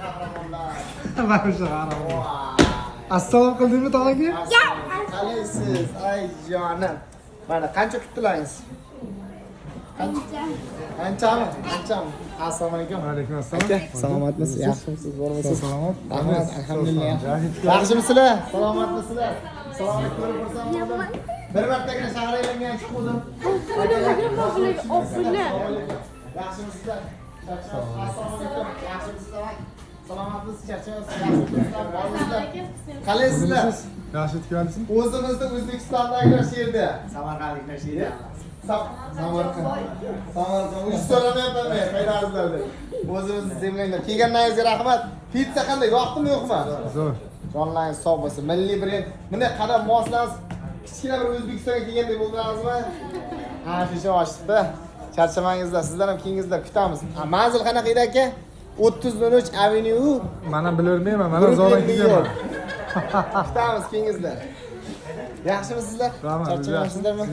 qahramonlar. Mana shu qahramon. Assalom qildingmi tog'aga? Qalaysiz? Ay jonim. Mana qancha kutdilaringiz? Qanchami? Assalomu alaykum. Va alaykum assalom. Aka, salomatmisiz? Yaxshimisiz? Zo'rmisiz? Salomat. Rahmat, alhamdulillah. Yaxshimisizlar? Salomatmisizlar? Salomni ko'rib xursand bo'ldim. Bir martagina shahar aylangan chiqdim. Yaxshimisizlar? Assalomu alaykum. Yaxshimisizlar? Salomatmisiz? Charchamayapsizlar? Borsizlar? Qalaysizlar? Yaxshi kelibsizmi? O'zimizni O'zbekistondagilar she'rda, Samarqandliklar she'rda. Samarqand. Uch so'ramayapman men, qaydarsizlar deb. O'zimizni zemlanglar. Kelganlaringizga rahmat. Pizza qanday? Yoqdimi, yo'qmi? Zo'r. Jonlaringiz sog' bo'lsin. Milliy brend. Bunday qarab moslanasiz. Kichkina bir O'zbekistonga kelgandek bo'ldingizmi? Ha, shu ochdi. Charchamangizlar, sizlar ham keyingizlar kutamiz. Manzil qanaqa edi aka? 3003 Avenue. Mana bilmayman, mana zo'rdan kelganman. Kutamiz keyingizlar. Yaxshimisizlar? Rahmat. Charchamayapsizlarmi?